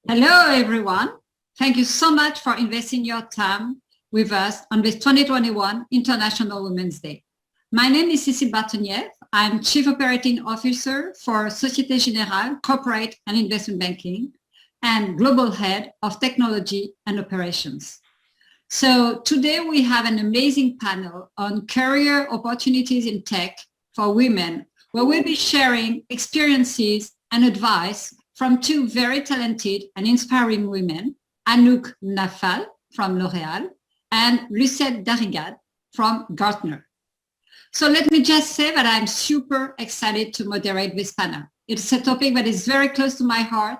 Hello, everyone. Thank you so much for investing your time with us on this 2021 International Women's Day. My name is Cécile Bartenieff. I'm Chief Operating Officer for Societe Generale, Corporate and Investment Banking, and Global Head of Technology and Operations. So today we have an amazing panel on career opportunities in tech for women, where we'll be sharing experiences and advice from two very talented and inspiring women, Anouk Nawfal from Loreal and Lucette Darrigade from Gartner. So let me just say that I'm super excited to moderate this panel. It's a topic that is very close to my heart.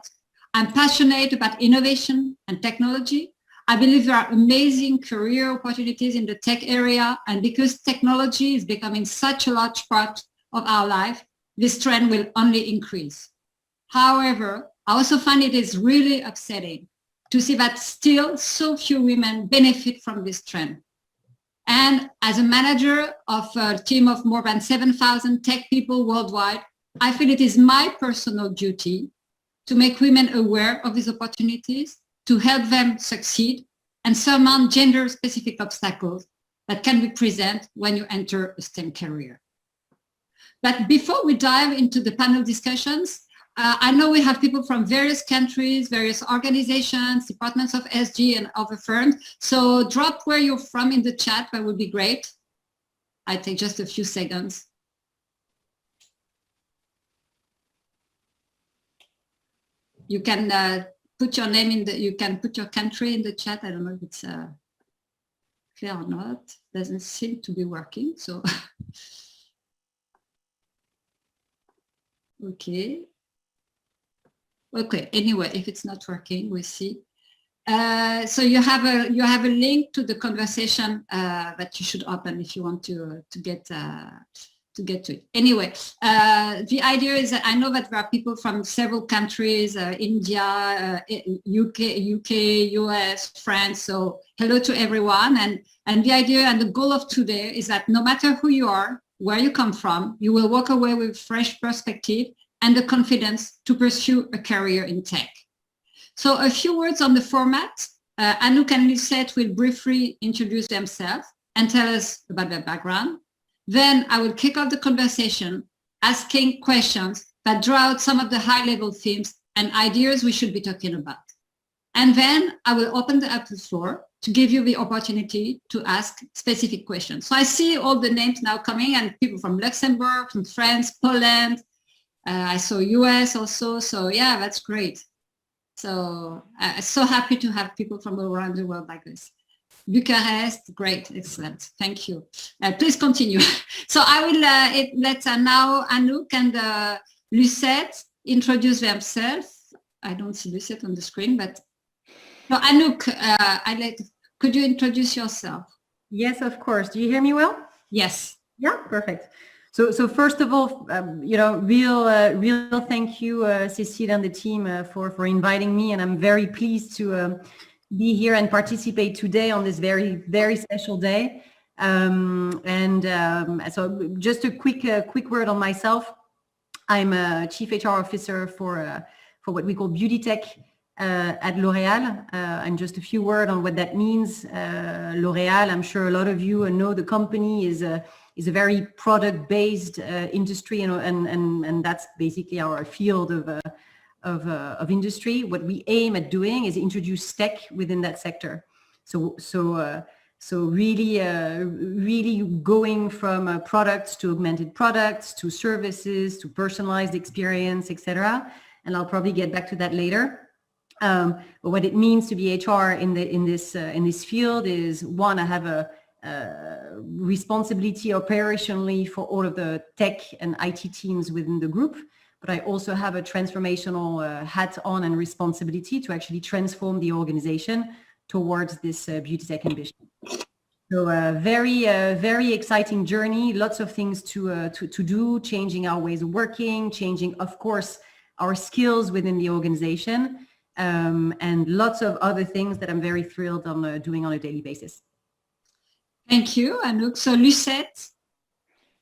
I'm passionate about innovation and technology. I believe there are amazing career opportunities in the tech area, and because technology is becoming such a large part of our life, this trend will only increase. However, I also find it is really upsetting to see that still so few women benefit from this trend. And as a manager of a team of more than 7,000 tech people worldwide, I feel it is my personal duty to make women aware of these opportunities, to help them succeed and surmount gender-specific obstacles that can be present when you enter a STEM career. But before we dive into the panel discussions, I know we have people from various countries, various organizations, departments of SG and other firms. So drop where you're from in the chat, that would be great. I take just a few seconds. You can put your name in the, you can put your country in the chat. I don't know if it's clear or not. Doesn't seem to be working, so. Okay. Okay, anyway, if it's not working, we'll see. So you have a link to the conversation that you should open if you want to get to it. Anyway, the idea is that I know that there are people from several countries, India, UK, US, France. So hello to everyone. And the idea and the goal of today is that no matter who you are, where you come from, you will walk away with fresh perspective and the confidence to pursue a career in tech. So a few words on the format. Anouk and Lucette will briefly introduce themselves and tell us about their background. Then I will kick off the conversation, asking questions that draw out some of the high-level themes and ideas we should be talking about. And then I will open up the floor to give you the opportunity to ask specific questions. So I see all the names now coming, and people from Luxembourg, from France, Poland, I saw US also, so yeah, that's great. So I'm so happy to have people from around the world like this. Bucharest, great, excellent, thank you. Please continue. So I will let now Anouk and Lucette introduce themselves. I don't see Lucette on the screen, but no, Anouk, could you introduce yourself? Yes, of course. Do you hear me well? Yes. Yeah, perfect. So first of all, real thank you, Cécile and the team for inviting me, and I'm very pleased to be here and participate today on this very special day. So just a quick word on myself. I'm a Chief HR Officer for what we call beauty tech at Loreal, and just a few words on what that means. Loreal, I'm sure a lot of you know the company is a very product-based industry, and that's basically our field of industry. What we aim at doing is introduce tech within that sector. So really going from products to augmented products to services to personalized experience, etc. And I'll probably get back to that later. But what it means to be HR in this field is, one, I have a responsibility operationally for all of the tech and IT teams within the group, but I also have a transformational hat on and responsibility to actually transform the organization towards this beauty tech ambition. So a very exciting journey, lots of things to do, changing our ways of working, changing, of course, our skills within the organization, and lots of other things that I'm very thrilled on doing on a daily basis. Thank you, Anouk. So Lucette.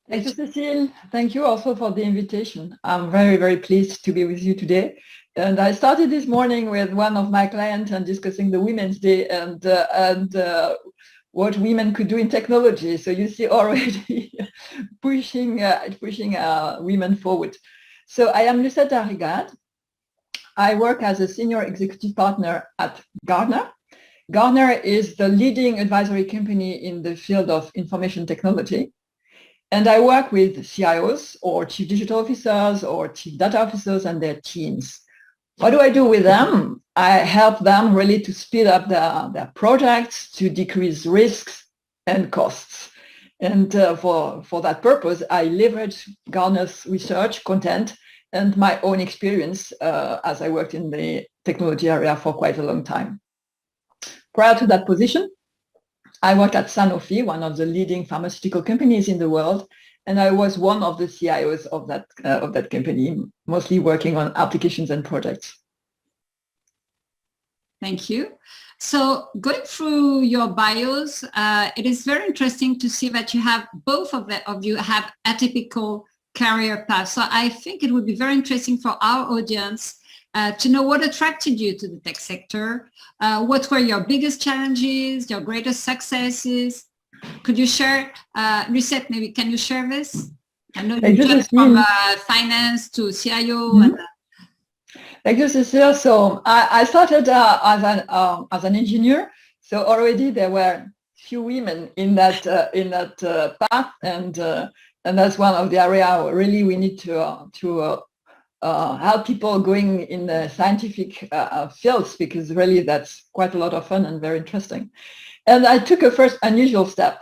Thank you, Cécile. Thank you also for the invitation. I'm very pleased to be with you today. And I started this morning with one of my clients and discussing the Women's Day and what women could do in technology. So you see already pushing women forward. So I am Lucette Darrigade. I work as a senior executive partner at Gartner. Gartner is the leading advisory company in the field of information technology. And I work with CIOs or chief digital officers or chief data officers and their teams. What do I do with them? I help them really to speed up their projects, to decrease risks and costs. And for that purpose, I leverage Gartner's research, content, and my own experience as I worked in the technology area for quite a long time. Prior to that position, I worked at Sanofi, one of the leading pharmaceutical companies in the world, and I was one of the CIOs of that company, mostly working on applications and projects. Thank you. So going through your bios, it is very interesting to see that you have both of you have atypical career paths. So I think it would be very interesting for our audience to know what attracted you to the tech sector. What were your biggest challenges, your greatest successes? Could you share, Lucette, maybe can you share this? I know you jumped from finance to CIO. Mm-hmm. Thank you, Cécile. So I started as an engineer. So already there were few women in that path, and that's one of the areas really we need to help people going in the scientific fields, because really that's quite a lot of fun and very interesting. And I took a first unusual step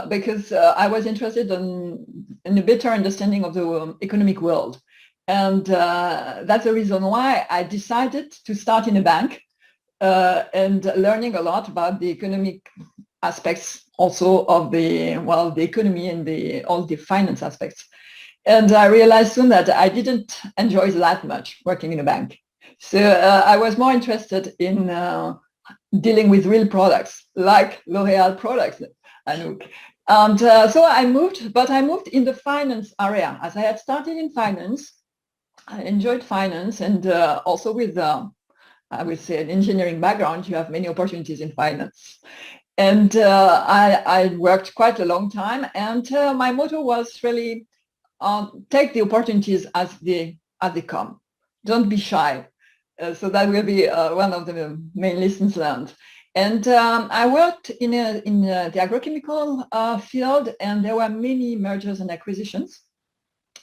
because I was interested in a better understanding of the economic world. And that's the reason why I decided to start in a bank and learning a lot about the economic aspects also of the economy and all the finance aspects. And I realized soon that I didn't enjoy that much working in a bank. So I was more interested in dealing with real products like Loreal products, Anouk. And so I moved, but I moved in the finance area. As I had started in finance, I enjoyed finance, and also with, I would say, an engineering background, you have many opportunities in finance. And I worked quite a long time, and my motto was really take the opportunities as they come. Don't be shy. So that will be one of the main lessons learned. And I worked in the agrochemical field, and there were many mergers and acquisitions.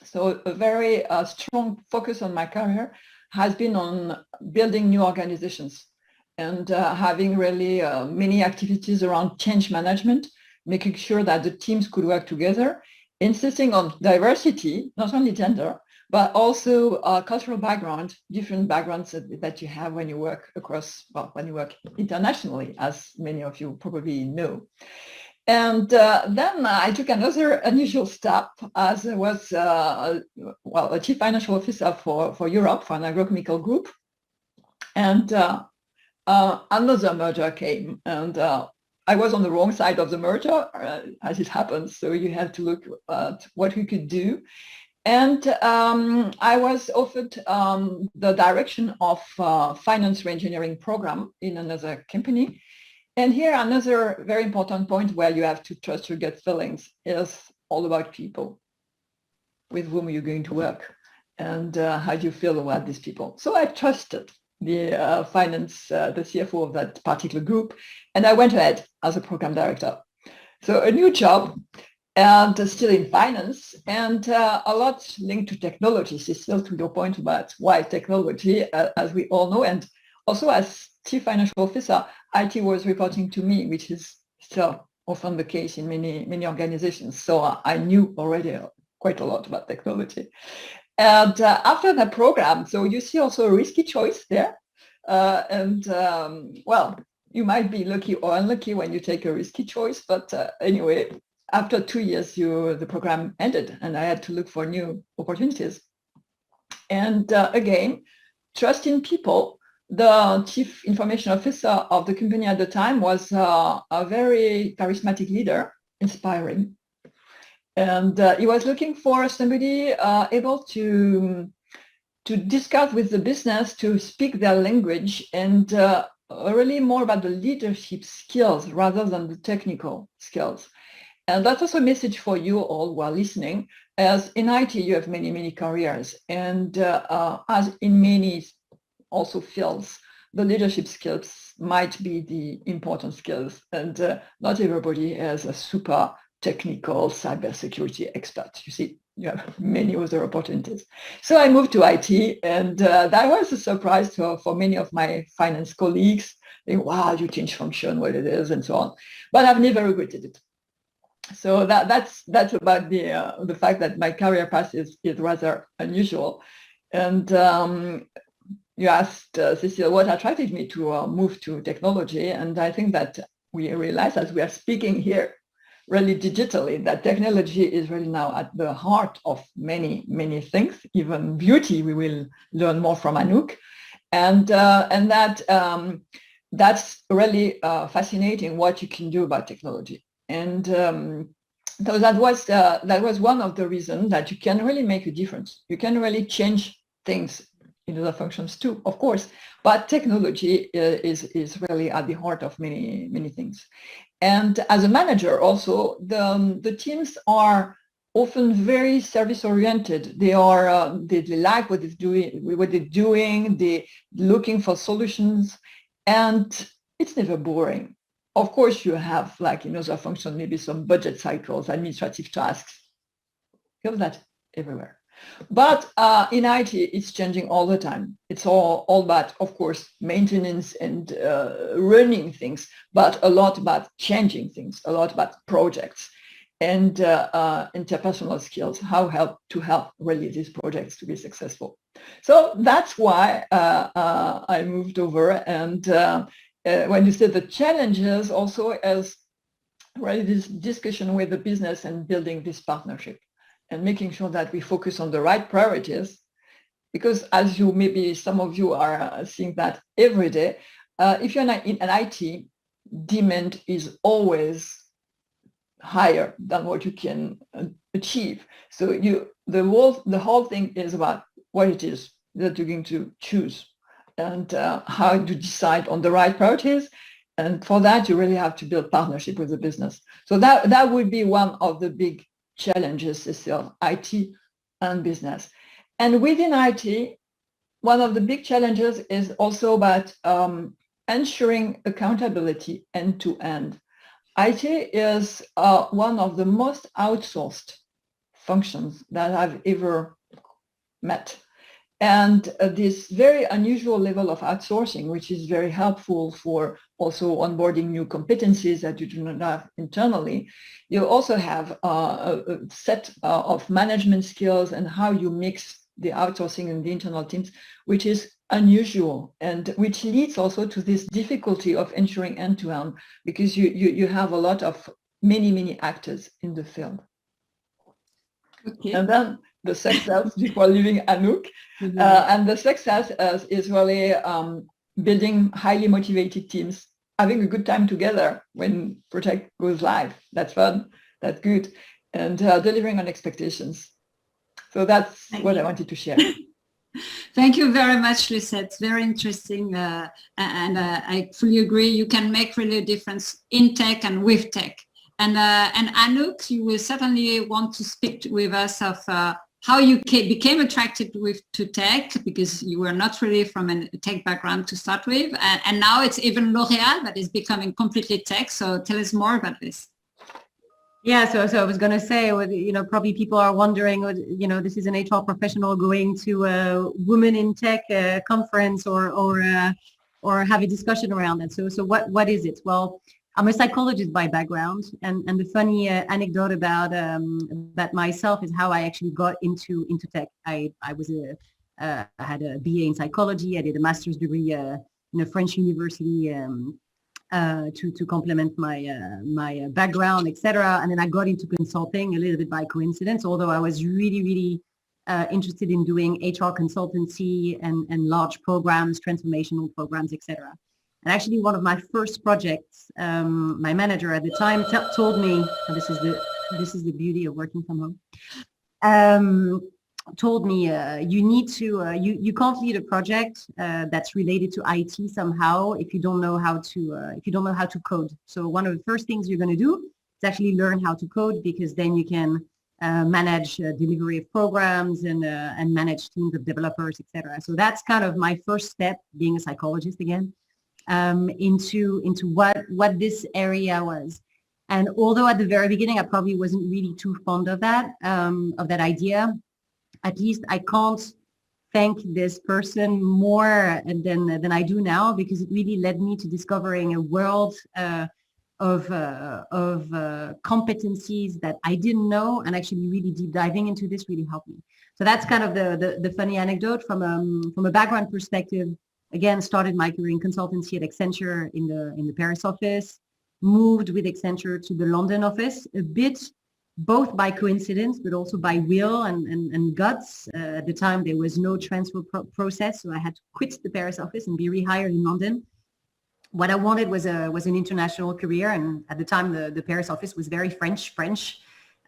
So a very strong focus on my career has been on building new organizations and having really many activities around change management, making sure that the teams could work together, insisting on diversity, not only gender, but also cultural background, different backgrounds that you have when you work when you work internationally, as many of you probably know. And then I took another unusual step, as I was a chief financial officer for Europe, for an agrochemical group. And another merger came, and I was on the wrong side of the merger, as it happens. So you have to look at what we could do. And I was offered the direction of finance reengineering program in another company. And here, another very important point where you have to trust your gut feelings is all about people, with whom you're going to work, and how do you feel about these people. So I trusted the the CFO of that particular group, and I went ahead as a program director. So a new job, and still in finance, and a lot linked to technology. Cécile, to your point about why technology, as we all know, and also as chief financial officer, IT was reporting to me, which is still often the case in many organizations. So I knew already quite a lot about technology. And after that program, so you see also a risky choice there. You might be lucky or unlucky when you take a risky choice. But anyway, after 2 years, the program ended, and I had to look for new opportunities. And again, trust in people. The chief information officer of the company at the time was a very charismatic leader, inspiring. And he was looking for somebody able to to discuss with the business, to speak their language, and really more about the leadership skills rather than the technical skills. And that's also a message for you all who are listening, as in IT, you have many, many careers. And as in many also fields, the leadership skills might be the important skills. And not everybody is a super technical cybersecurity expert. You see, you have many other opportunities. So I moved to IT, and that was a surprise for many of my finance colleagues. They, wow, you change function, what it is, and so on. But I've never regretted it. So that's about the fact that my career path is rather unusual. And you asked, Cécile, what attracted me to move to technology. And I think that we realize, as we are speaking here, really digitally, that technology is really now at the heart of many, many things, even beauty. We will learn more from Anouk. And that's really fascinating what you can do about technology. And so that was one of the reasons that you can really make a difference. You can really change things in other functions too, of course, but technology is really at the heart of many, many things. And as a manager also, the teams are often very service oriented. They are they like what they're doing, they're looking for solutions, and it's never boring. Of course, you have, like in other functions, maybe some budget cycles, administrative tasks. You have that everywhere. But in IT, it's changing all the time. It's all about, of course, maintenance and running things, but a lot about changing things, a lot about projects and interpersonal skills, how to help really these projects to be successful. So that's why I moved over. And when you say the challenges, also as really this discussion with the business and building this partnership, and making sure that we focus on the right priorities, because as you maybe some of you are seeing that every day, if you're in an IT, demand is always higher than what you can achieve. So the whole thing is about what it is that you're going to choose and how to decide on the right priorities. And for that, you really have to build partnership with the business. So that would be one of the big challenges, Cécile, IT and business. And within IT, one of the big challenges is also about ensuring accountability end to end. IT is one of the most outsourced functions that I've ever met. And this very unusual level of outsourcing, which is very helpful for also onboarding new competencies that you do not have internally, you also have a set of management skills and how you mix the outsourcing and the internal teams, which is unusual and which leads also to this difficulty of ensuring end-to-end, because you have a lot of many actors in the field. Okay. And then the success before leaving Anouk. Mm-hmm. And the success is really building highly motivated teams, having a good time together when project goes live. That's fun, that's good, and delivering on expectations. So that's what I wanted to share. Thank you very much, Lucette. It's very interesting, and I fully agree. You can make really a difference in tech and with tech. And Anouk, you will certainly want to speak with us of how you became attracted to tech, because you were not really from a tech background to start with, and now it's even Loreal that is becoming completely tech. So tell us more about this. Yeah, so I was going to say, probably people are wondering, this is an HR professional going to a Women in Tech conference or have a discussion around it. So what is it? Well, I'm a psychologist by background, and the funny anecdote about myself is how I actually got into tech. I had a BA in psychology. I did a master's degree in a French university to complement my background, etc. And then I got into consulting a little bit by coincidence, although I was really interested in doing HR consultancy and large programs, transformational programs, etc. And actually, one of my first projects, my manager at the time told me, and this is the beauty of working from home. told me, you need to, you can't lead a project that's related to IT somehow if you don't know how to code. So one of the first things you're going to do is actually learn how to code, because then you can manage delivery of programs and manage teams of developers, etc. So that's kind of my first step, being a psychologist again, into what this area was. And although at the very beginning I probably wasn't really too fond of that idea, at least I can't thank this person more than I do now, because it really led me to discovering a world of competencies that I didn't know, and actually really deep diving into this really helped me. So that's kind of the funny anecdote from a background perspective. Again, started my career in consultancy at Accenture in the Paris office, moved with Accenture to the London office, a bit both by coincidence, but also by will and guts. At the time, there was no transfer process, so I had to quit the Paris office and be rehired in London. What I wanted was an international career, and at the time, the Paris office was very French.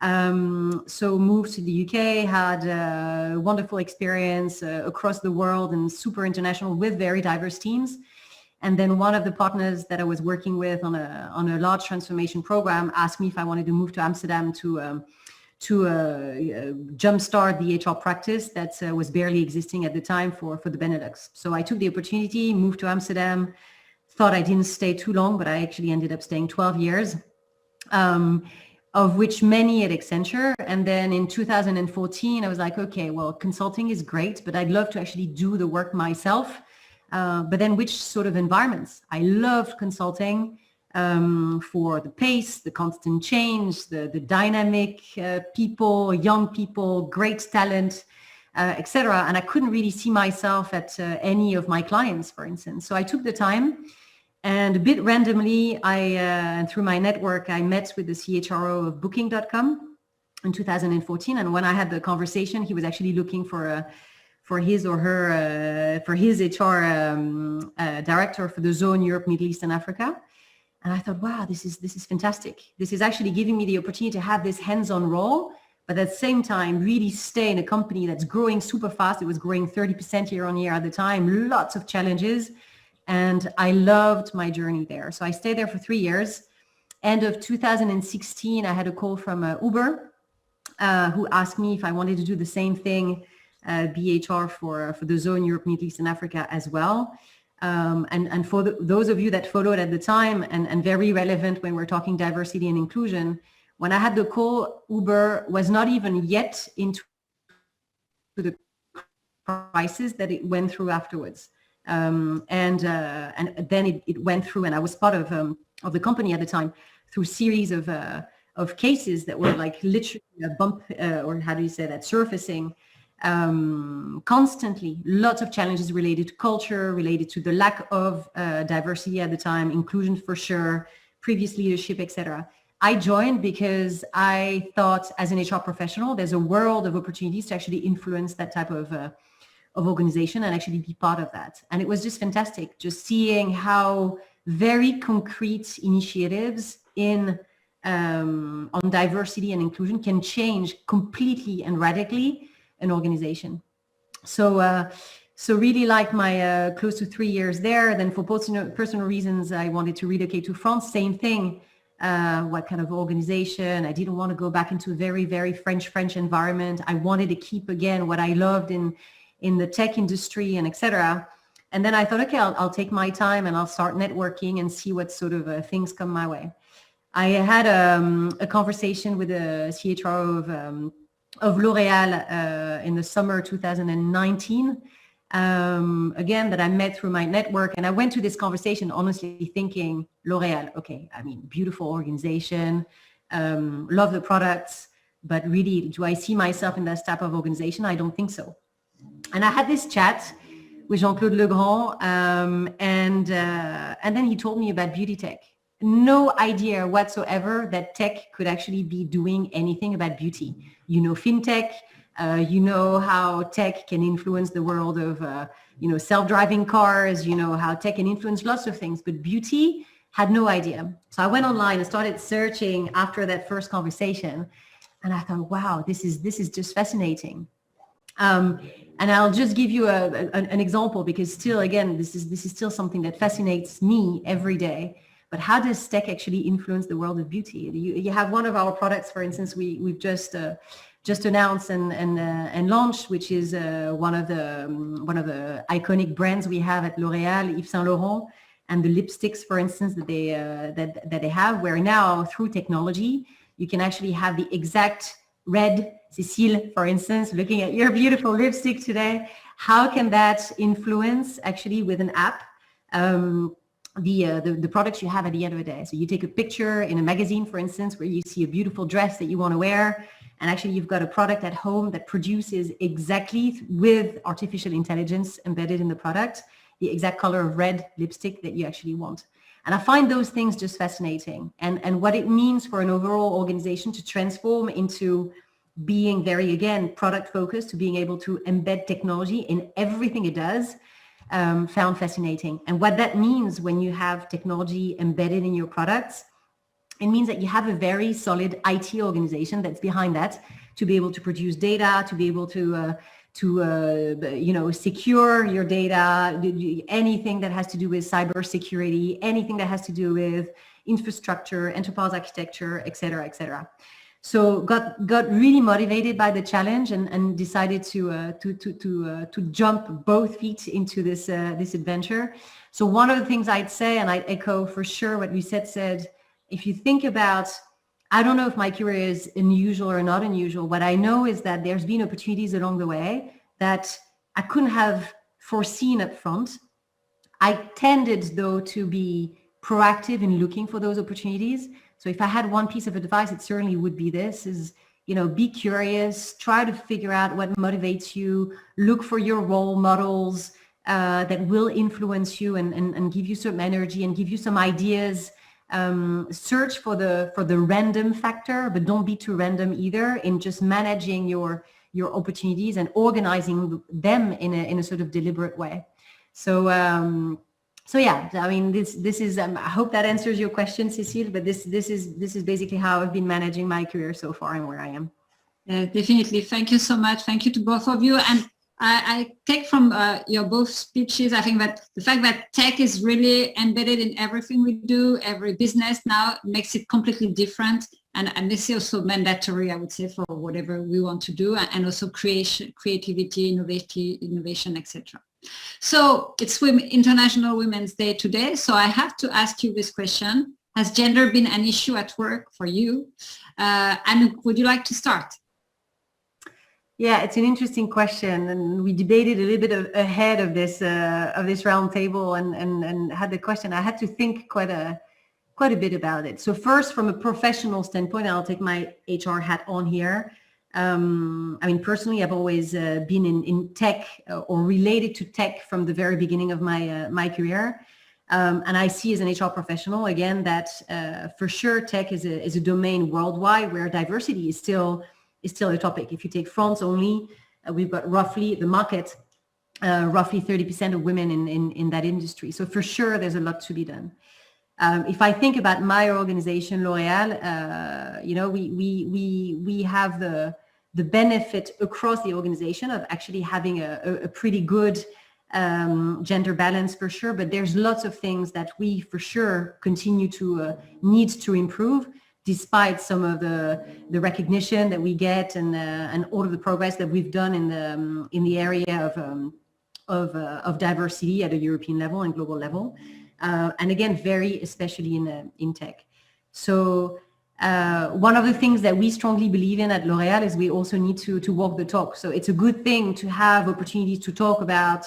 So moved to the UK, had a wonderful experience across the world and super international with very diverse teams. And then one of the partners that I was working with on a large transformation program asked me if I wanted to move to Amsterdam to jumpstart the HR practice that was barely existing at the time for the Benelux. So I took the opportunity, moved to Amsterdam, thought I didn't stay too long, but I actually ended up staying 12 years, of which many at Accenture. And then in 2014, I was like, okay, well, consulting is great, but I'd love to actually do the work myself. But then which sort of environments? I loved consulting for the pace, the constant change, the dynamic people, young people, great talent, etc. And I couldn't really see myself at any of my clients, for instance. So I took the time, and a bit randomly, through my network, I met with the CHRO of Booking.com in 2014. And when I had the conversation, he was actually looking for his HR director for the zone Europe, Middle East, and Africa. And I thought, wow, this is fantastic. This is actually giving me the opportunity to have this hands-on role, but at the same time, really stay in a company that's growing super fast. It was growing 30% year on year at the time, lots of challenges. And I loved my journey there. So I stayed there for 3 years. End of 2016, I had a call from Uber, who asked me if I wanted to do the same thing, BHR for the zone Europe, Middle East, and Africa as well. And for those of you that followed at the time, and very relevant when we're talking diversity and inclusion, when I had the call, Uber was not even yet into the crisis that it went through afterwards. And then it went through, and I was part of the company at the time, through series of cases that were like literally a bump, or how do you say that, surfacing constantly. Lots of challenges related to culture, related to the lack of diversity at the time, inclusion for sure, previous leadership, etc. I joined because I thought, as an HR professional, there's a world of opportunities to actually influence that type of organization and actually be part of that. And it was just fantastic, just seeing how very concrete initiatives on diversity and inclusion can change completely and radically an organization. So really like my close to 3 years there. Then for personal reasons, I wanted to relocate to France. Same thing. What kind of organization? I didn't want to go back into a very, very French environment. I wanted to keep again what I loved in the tech industry and etc. And then I thought, okay, I'll take my time and I'll start networking and see what sort of things come my way. I had a conversation with the CHRO of Loreal in the summer 2019, again, that I met through my network. And I went to this conversation honestly thinking, Loreal, okay, I mean, beautiful organization, love the products, but really, do I see myself in that type of organization? I don't think so. And I had this chat with Jean-Claude Legrand, and then he told me about beauty tech. No idea whatsoever that tech could actually be doing anything about beauty. You know, fintech, you know how tech can influence the world of, self-driving cars, you know how tech can influence lots of things, but beauty, had no idea. So I went online and started searching after that first conversation, and I thought, wow, this is just fascinating. And I'll just give you an example, because still, again, this is still something that fascinates me every day. But how does tech actually influence the world of beauty? You have one of our products, for instance, we've just announced and launched, which is one of the iconic brands we have at Loreal, Yves Saint Laurent, and the lipsticks, for instance, that they have, where now through technology you can actually have the exact red. Cécile, for instance, looking at your beautiful lipstick today, how can that influence actually with an app the products you have at the end of the day? So you take a picture in a magazine, for instance, where you see a beautiful dress that you want to wear, and actually you've got a product at home that produces exactly, with artificial intelligence embedded in the product, the exact color of red lipstick that you actually want. And I find those things just fascinating, and what it means for an overall organization to transform into being very, again, product focused, to being able to embed technology in everything it does, found fascinating. And what that means when you have technology embedded in your products, it means that you have a very solid IT organization that's behind that, to be able to produce data, to be able to secure your data, anything that has to do with cybersecurity, anything that has to do with infrastructure, enterprise architecture, et cetera, et cetera. So got really motivated by the challenge and decided to jump both feet into this adventure. So one of the things I'd say, and I'd echo for sure what Lucette said, if you think about, I don't know if my career is unusual or not unusual. What I know is that there's been opportunities along the way that I couldn't have foreseen up front. I tended, though, to be proactive in looking for those opportunities. So if I had one piece of advice, it certainly would be this, is, be curious, try to figure out what motivates you, look for your role models that will influence you and give you some energy and give you some ideas. Search for the random factor, but don't be too random either in just managing your opportunities and organizing them in a sort of deliberate way. So yeah, I mean, this is, I hope that answers your question, Cécile, but this is basically how I've been managing my career so far and where I am. Definitely. Thank you so much. Thank you to both of you. And I take from your both speeches, I think that the fact that tech is really embedded in everything we do, every business now, makes it completely different. And this is also mandatory, I would say, for whatever we want to do, and also creativity, innovation, etc. So it's International Women's Day today. So I have to ask you this question. Has gender been an issue at work for you? Anouk, would you like to start? Yeah, it's an interesting question, and we debated a little bit ahead of this round table and had the question. I had to think quite a bit about it. So first, from a professional standpoint, I'll take my HR hat on here. I mean, personally, I've always been in tech or related to tech from the very beginning of my career. And I see as an HR professional, again, that for sure tech is a domain worldwide where diversity is still a topic. If you take France only, we've got roughly 30% of women in that industry. So for sure, there's a lot to be done. If I think about my organization, Loreal, we have the benefit across the organization of actually having a pretty good gender balance for sure, but there's lots of things that we for sure continue to need to improve, despite some of the recognition that we get and all of the progress that we've done in the area of diversity at a European level and global level, and again, very especially in tech. So one of the things that we strongly believe in at L'Oréal is we also need to walk the talk. So it's a good thing to have opportunities to talk about,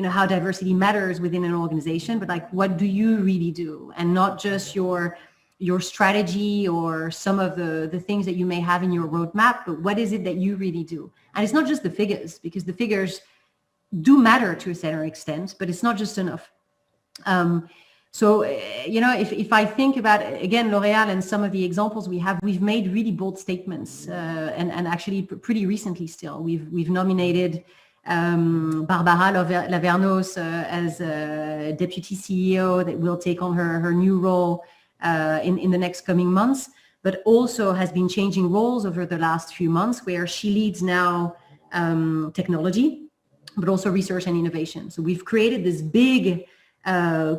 how diversity matters within an organization, but like, what do you really do? And not just your strategy or some of the things that you may have in your roadmap, but what is it that you really do? And it's not just the figures, because the figures do matter to a certain extent, but it's not just enough. So, if I think about, again, L'Oréal and some of the examples we've made really bold statements, and actually pretty recently still, we've nominated Barbara Lavernos as Deputy CEO that will take on her new role in the next coming months, but also has been changing roles over the last few months, where she leads now technology, but also research and innovation. So we've created this big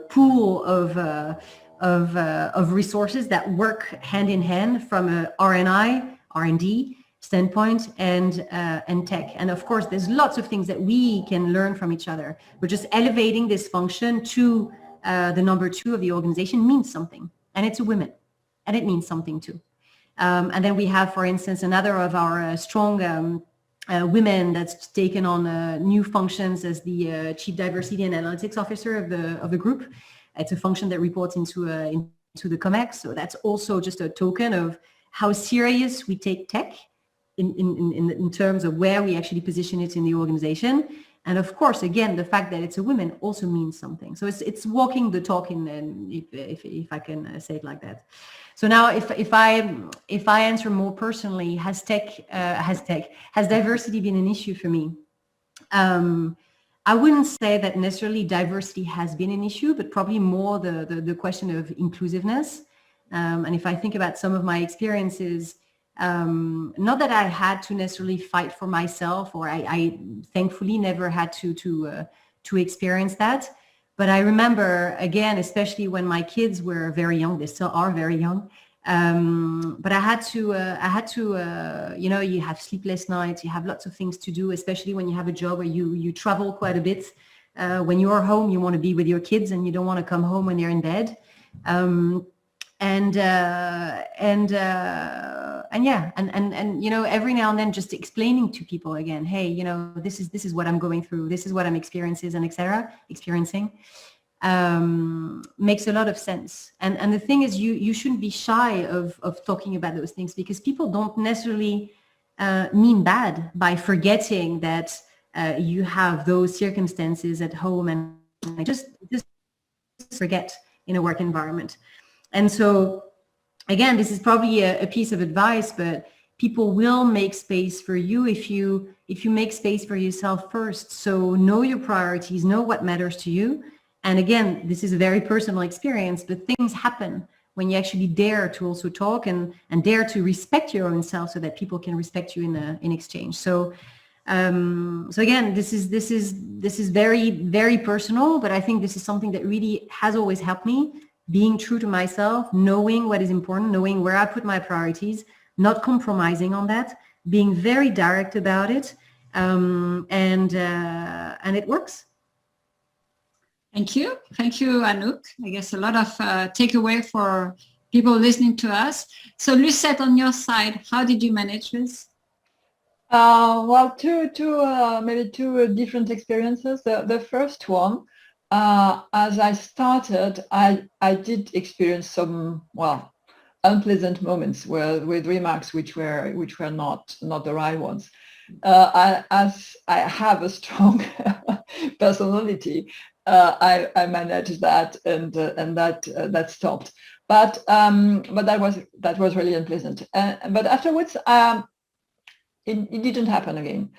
pool of resources that work hand in hand from a R&D standpoint and tech. And of course, there's lots of things that we can learn from each other. We're just elevating this function to the number 2 of the organization means something, and it's a woman, and it means something too. And then we have, for instance, another of our strong women that's taken on new functions as the Chief Diversity and Analytics Officer of the group. It's a function that reports into the COMEX. So that's also just a token of how serious we take tech in terms of where we actually position it in the organization. And of course, again, the fact that it's a woman also means something. So it's walking the talk, if I can say it like that. So now, if I answer more personally, has diversity been an issue for me? I wouldn't say that necessarily diversity has been an issue, but probably more the question of inclusiveness. And if I think about some of my experiences, not that I had to necessarily fight for myself, or I thankfully never had to experience that. But I remember, again, especially when my kids were very young, they still are very young. But I had to, you have sleepless nights, you have lots of things to do, especially when you have a job where you travel quite a bit. When you're home, you want to be with your kids and you don't want to come home when they're in bed. And every now and then just explaining to people again, hey, this is what I'm going through, this is what I'm experiencing, makes a lot of sense. And the thing is, you shouldn't be shy of talking about those things, because people don't necessarily mean bad by forgetting that you have those circumstances at home, and just forget in a work environment. And so, again, this is probably a piece of advice, but people will make space for you if you make space for yourself first. So know your priorities, know what matters to you. And again, this is a very personal experience, but things happen when you actually dare to also talk and dare to respect your own self, so that people can respect you in exchange. So again, this is very, very personal, but I think this is something that really has always helped me. Being true to myself, knowing what is important, knowing where I put my priorities, not compromising on that, being very direct about it, and it works. Thank you, Anouk. I guess a lot of takeaway for people listening to us. So, Lucette, on your side, how did you manage this? Well, maybe two different experiences. The first one. As I started, I did experience some, unpleasant moments with remarks which were not the right ones. As I have a strong personality, I managed that, and that stopped. But that was really unpleasant. But afterwards, it didn't happen again.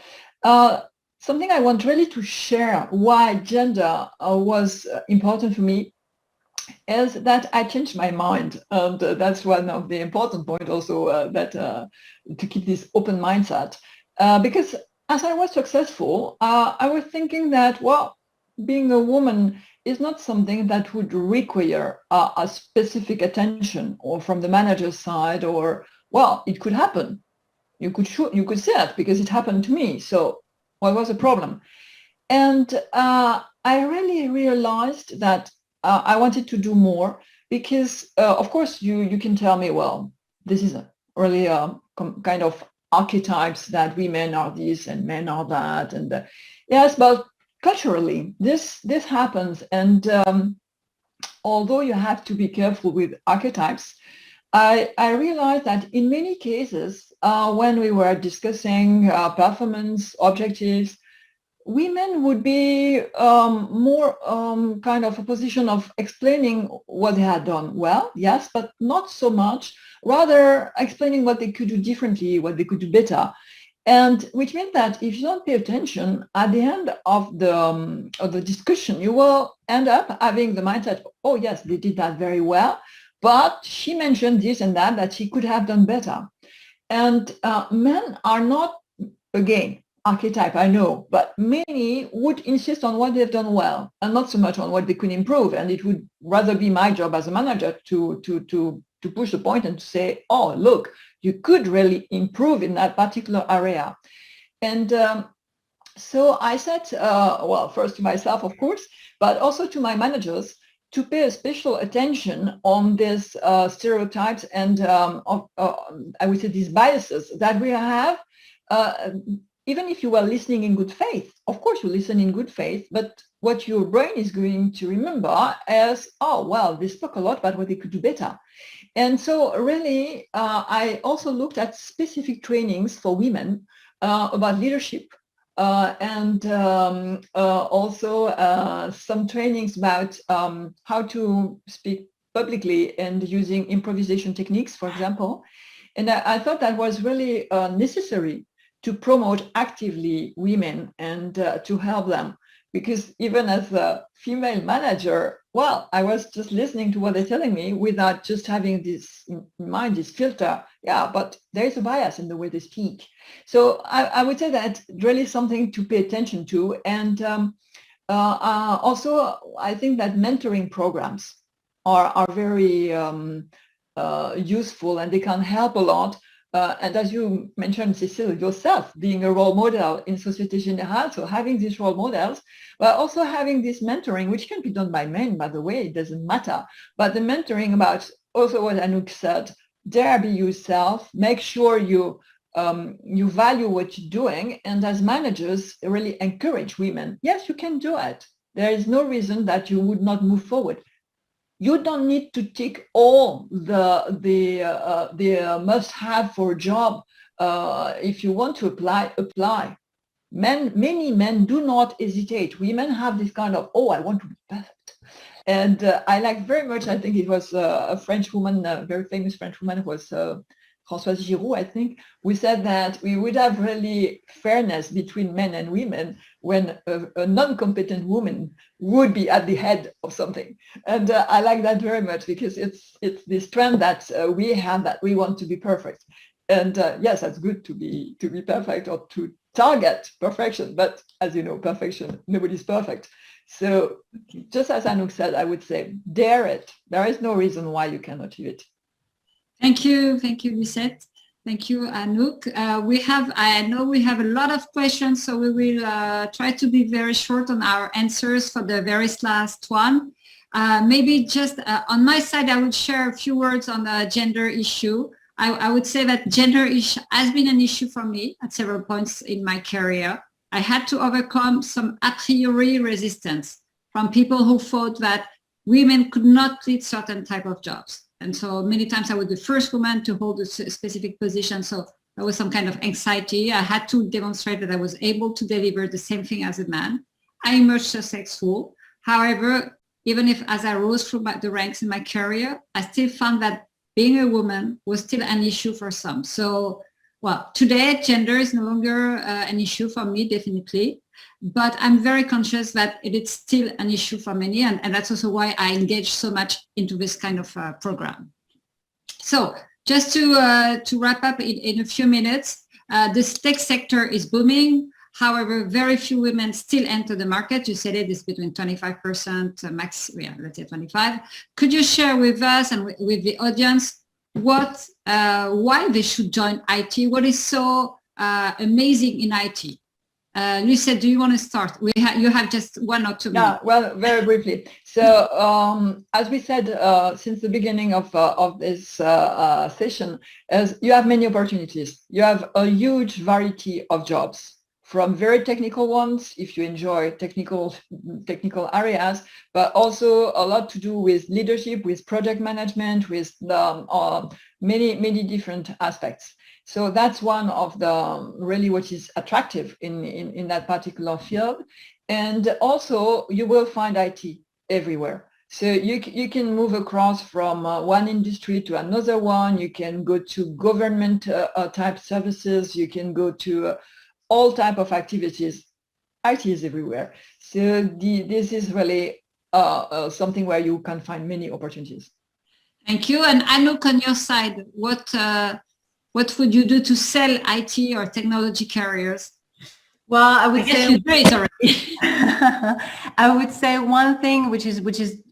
Something I want really to share why gender was important for me is that I changed my mind. And that's one of the important points also, that to keep this open mindset. Because as I was successful, I was thinking that, being a woman is not something that would require a specific attention, or from the manager's side, or, it could happen. You could say it because it happened to me. So what was the problem? And I really realized that I wanted to do more, because, of course, you can tell me, this is really kind of archetypes that women are this and men are that. And yes, but culturally, this happens. And although you have to be careful with archetypes, I realized that in many cases, when we were discussing performance objectives, women would be more kind of a position of explaining what they had done well, yes, but not so much, rather explaining what they could do differently, what they could do better. And which means that if you don't pay attention, at the end of the discussion, you will end up having the mindset, oh yes, they did that very well, but she mentioned this and that she could have done better. And men are not, again, archetype, I know, but many would insist on what they've done well and not so much on what they could improve. And it would rather be my job as a manager to push the point and to say, oh, look, you could really improve in that particular area. And so I said, well, first to myself, of course, but also to my managers, to pay a special attention on these stereotypes and I would say these biases that we have. Even if you were listening in good faith, of course you listen in good faith, but what your brain is going to remember is, oh, well, they spoke a lot about what they could do better. And so really, I also looked at specific trainings for women about leadership and also some trainings about how to speak publicly and using improvisation techniques, for example. And I thought that was really necessary to promote actively women and to help them. Because even as a female manager, well, I was just listening to what they're telling me without just having this in mind, this filter. Yeah, but there is a bias in the way they speak. So I would say that really something to pay attention to. And also, I think that mentoring programs are very useful and they can help a lot. And as you mentioned, Cécile, yourself being a role model in Societe Generale, so having these role models, but also having this mentoring, which can be done by men, by the way, it doesn't matter. But the mentoring about also what Anouk said, dare be yourself, make sure you value what you're doing, and as managers, really encourage women. Yes, you can do it. There is no reason that you would not move forward. You don't need to tick all the must-have for a job. If you want to apply. Many men do not hesitate. Women have this kind of, oh, I want to be perfect. And I like very much, I think it was a French woman, a very famous French woman, was Françoise Giroud, I think, who said that we would have really fairness between men and women when a non-competent woman would be at the head of something. And I like that very much because it's this trend that we have that we want to be perfect. And yes, that's good to be perfect or to target perfection. But as you know, perfection, nobody's perfect. So just as Anouk said, I would say, dare it. There is no reason why you cannot achieve it. Thank you, Lucette. Thank you, Anouk. I know we have a lot of questions, so we will try to be very short on our answers for the very last one. Maybe just on my side, I would share a few words on the gender issue. I would say that gender issue has been an issue for me at several points in my career. I had to overcome some a priori resistance from people who thought that women could not lead certain type of jobs. And so many times I was the first woman to hold a specific position. So there was some kind of anxiety. I had to demonstrate that I was able to deliver the same thing as a man. I emerged successful. However, even if as I rose through the ranks in my career, I still found that being a woman was still an issue for some. So, well, today gender is no longer an issue for me, definitely. But I'm very conscious that it is still an issue for many, and that's also why I engage so much into this kind of program. So just to wrap up in a few minutes, the tech sector is booming. However, very few women still enter the market. You said it is between 25% max, yeah, let's say 25. Could you share with us and with the audience why they should join IT? What is so amazing in IT? Lucette, do you want to start? You have just 1 or 2 minutes. Yeah, well, very briefly. So as we said since the beginning of this session, as you have many opportunities. You have a huge variety of jobs, from very technical ones, if you enjoy technical areas, but also a lot to do with leadership, with project management, with many different aspects. So that's one of the really what is attractive in that particular field. And also you will find IT everywhere. So you can move across from one industry to another one. You can go to government type services. You can go to all type of activities. IT is everywhere. So this is really something where you can find many opportunities. Thank you. And Anouk, on your side, what would you do to sell IT or technology careers? Well, I would say I would say one thing, which is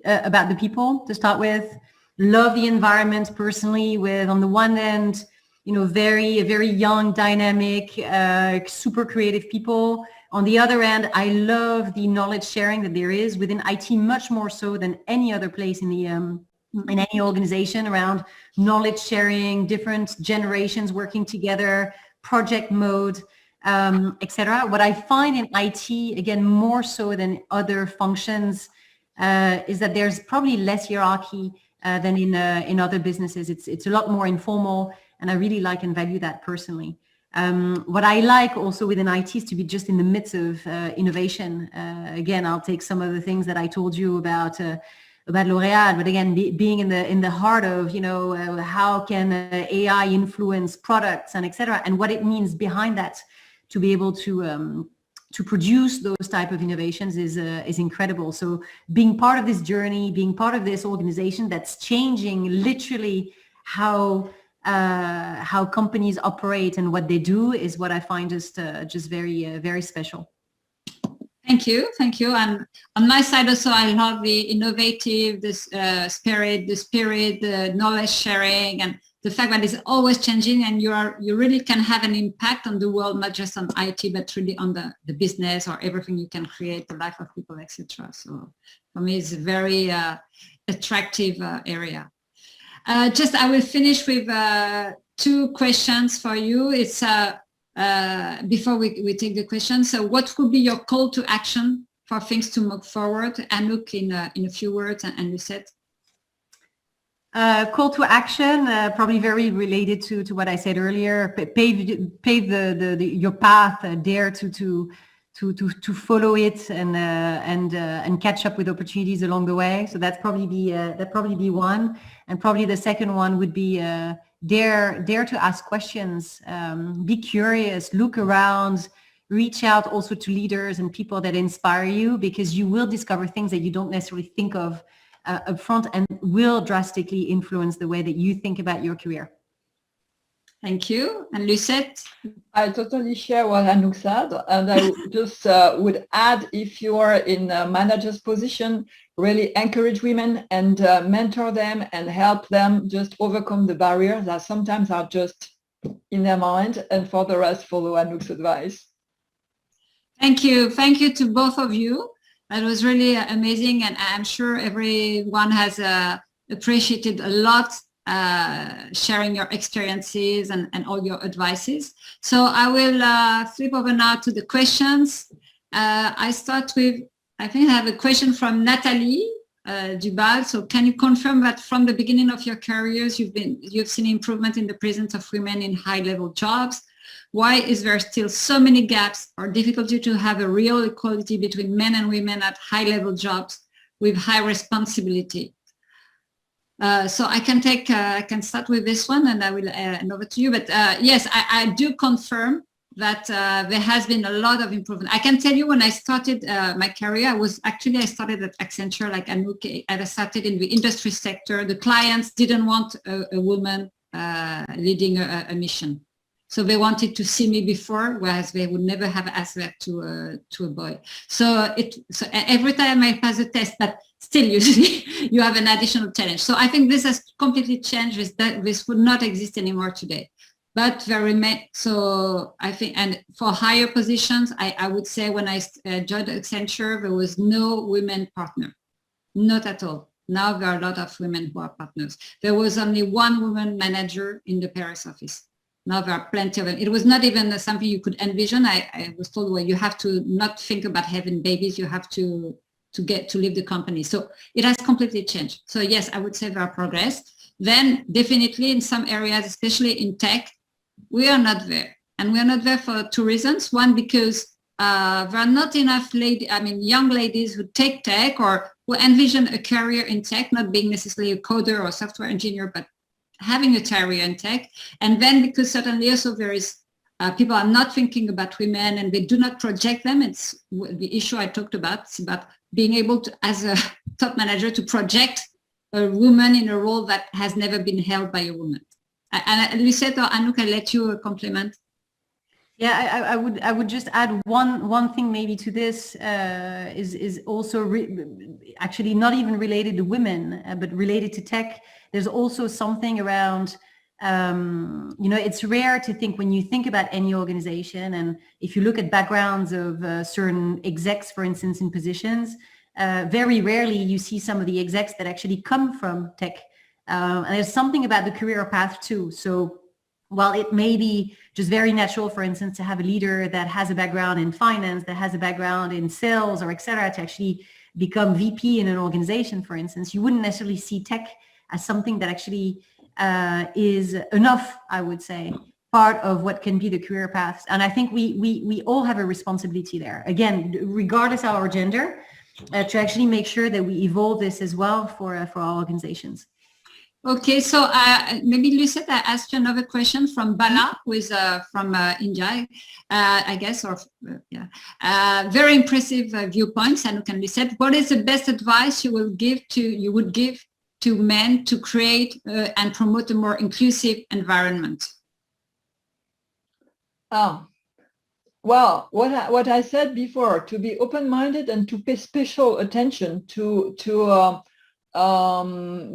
about the people to start with. Love the environment personally. With on the one hand, very young, dynamic, super creative people. On the other hand, I love the knowledge sharing that there is within IT, much more so than any other place in the in any organization, around knowledge sharing, different generations working together, project mode, etc. What I find in IT, again, more so than other functions, is that there's probably less hierarchy than in other businesses. It's a lot more informal, and I really like and value that personally. What I like also within IT is to be just in the midst of innovation. Again, I'll take some of the things that I told you about Loreal, but again, being in the heart of, how can AI influence products and etc. and what it means behind that to be able to produce those type of innovations is incredible. So being part of this journey, being part of this organization that's changing literally how companies operate and what they do is what I find just very, very special. Thank you. And on my side also, I love the innovative, spirit, the knowledge sharing, and the fact that it's always changing, and you really can have an impact on the world, not just on IT, but really on the business or everything you can create, the life of people, etc. So for me, it's a very attractive area. I will finish with 2 questions for you. It's before we take the questions. So what would be your call to action for things to move forward? Anouk, in a few words, and Lucette. Call to action, probably very related to what I said earlier. Pave your path, dare to follow it and catch up with opportunities along the way. So that'd probably be one, and probably the second one would be dare to ask questions, be curious, look around, reach out also to leaders and people that inspire you, because you will discover things that you don't necessarily think of up front, and will drastically influence the way that you think about your career. Thank you. And Lucette? I totally share what Anouk said, and I just would add, if you are in a manager's position, really encourage women and mentor them and help them just overcome the barriers that sometimes are just in their mind, and for the rest, follow Anouk's advice. Thank you. Thank you to both of you. That was really amazing, and I'm sure everyone has appreciated a lot sharing your experiences and all your advices. So I will flip over now to the questions. I start with, I think I have a question from Nathalie Dubal. So can you confirm that from the beginning of your careers, you've seen improvement in the presence of women in high-level jobs? Why is there still so many gaps or difficulty to have a real equality between men and women at high-level jobs with high responsibility? So I can start with this one, and I will hand over to you. But yes, I do confirm that there has been a lot of improvement. I can tell you, when I started my career, I started at Accenture, like Anouk. I started in the industry sector. The clients didn't want a woman leading a mission. So they wanted to see me before, whereas they would never have asked that to a boy. So every time I pass a test, but still usually you have an additional challenge. So I think this has completely changed. This would not exist anymore today. But so I think, and for higher positions, I would say when I joined Accenture, there was no women partner, not at all. Now there are a lot of women who are partners. There was only one woman manager in the Paris office. Now there are plenty of them. It was not even something you could envision. I was told, well, you have to not think about having babies. You have to get to leave the company. So it has completely changed. So yes, I would say there are progress. Then definitely in some areas, especially in tech, we are not there. And we are not there for 2 reasons. One, because there are not enough young ladies who take tech or who envision a career in tech, not being necessarily a coder or software engineer, but having a career in tech. And then because certainly also there is people are not thinking about women and they do not project them. It's the issue I talked about. It's about being able to, as a top manager, to project a woman in a role that has never been held by a woman. And Lucette or Anouk, I'll let you compliment. Yeah, I would just add one thing maybe to this is also actually not even related to women, but related to tech. There's also something around, it's rare to think when you think about any organization, and if you look at backgrounds of certain execs, for instance, in positions, very rarely you see some of the execs that actually come from tech. And there's something about the career path too. So while it may be just very natural, for instance, to have a leader that has a background in finance, that has a background in sales or et cetera, to actually become VP in an organization, for instance, you wouldn't necessarily see tech as something that actually is enough, I would say, part of what can be the career paths. And I think we all have a responsibility there, again, regardless of our gender, to actually make sure that we evolve this as well for our organizations. Okay, so maybe Lucette, I asked you another question from Bala, who is from India, I guess, or very impressive viewpoints. Anouk and Lucette, what is the best advice you would give to men to create and promote a more inclusive environment? Well, what I said before, to be open-minded and to pay special attention to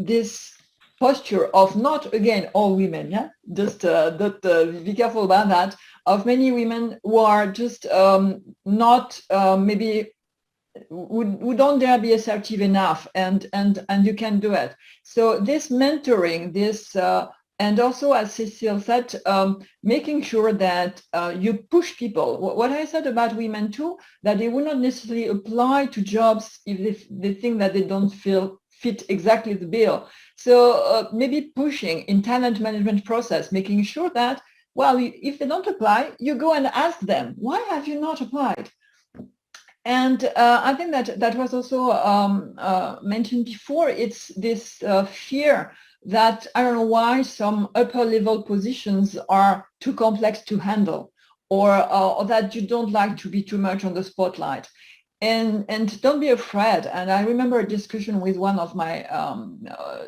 this posture of not, again, all women, yeah, just be careful about that, of many women who are just not maybe who don't dare be assertive enough, and you can do it. So this mentoring, this and also, as Cécile said, making sure that you push people. What I said about women too, that they will not necessarily apply to jobs if they think that they don't fit exactly the bill. So maybe pushing in talent management process, making sure that, well, if they don't apply, you go and ask them, why have you not applied? And I think that was also mentioned before. It's this fear that, I don't know why, some upper level positions are too complex to handle, or that you don't like to be too much on the spotlight. And don't be afraid. And I remember a discussion with one of my,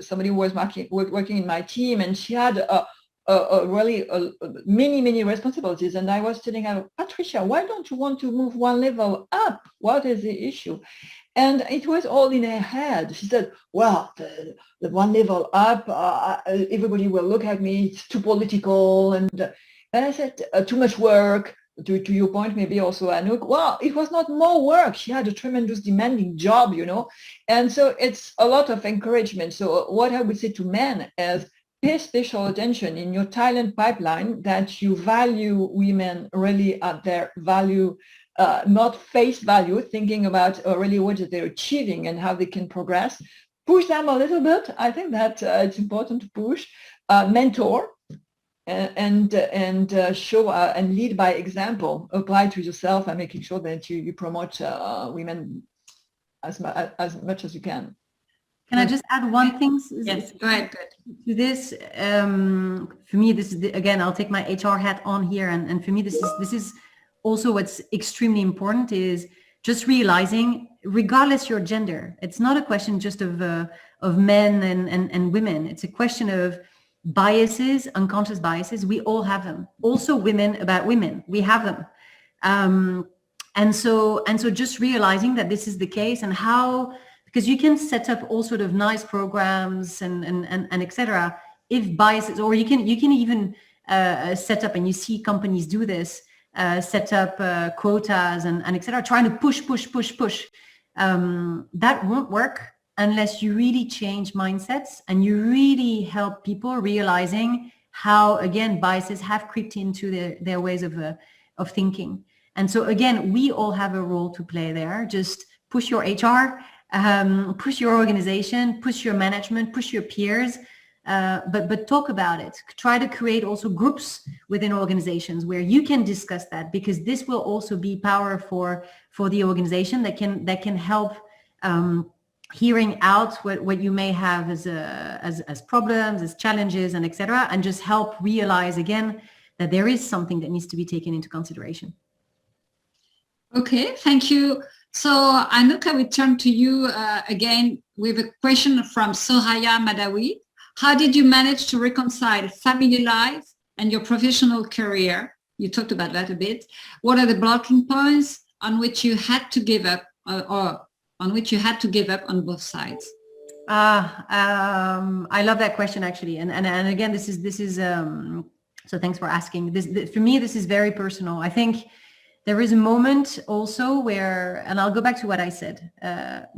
somebody who was working in my team, and she had really many responsibilities. And I was telling her, Patricia, why don't you want to move one level up? What is the issue? And it was all in her head. She said, well, the one level up, everybody will look at me, it's too political. And I said, too much work. To your point, maybe also Anouk, well, it was not more work. She had a tremendous demanding job, and so it's a lot of encouragement. So what I would say to men is pay special attention in your talent pipeline, that you value women really at their value, not face value, thinking about really what they're achieving and how they can progress. Push them a little bit. I think that it's important to push, mentor, and show and lead by example. Apply to yourself and making sure that you promote women as much as you can. Can I just add one thing? Yes, go ahead. To this, for me, this is again, I'll take my HR hat on here, and for me, this is also what's extremely important, is just realizing, regardless your gender, it's not a question just of men and women. It's a question of biases, unconscious biases. We all have them. Also, women about women, we have them. And so just realizing that this is the case, and how, because you can set up all sort of nice programs and etc. If biases, or you can even set up, and you see companies do this, set up quotas and etc. Trying to push. That won't work unless you really change mindsets and you really help people realizing how, again, biases have creeped into their ways of thinking. And so again, we all have a role to play there. Just push your HR, push your organization, push your management, push your peers, but talk about it. Try to create also groups within organizations where you can discuss that, because this will also be power for the organization that can help hearing out what you may have as problems, as challenges, and etc., and just help realize again that there is something that needs to be taken into consideration. Okay, thank you. So Anouk, I will turn to you again with a question from Soraya Madawi. How did you manage to reconcile family life and your professional career? You talked about that a bit. What are the blocking points on which you had to give up, or on which you had to give up on both sides? I love that question, actually, and again, this is so thanks for asking. For me, this is very personal. I think there is a moment also where, and I'll go back to what I said,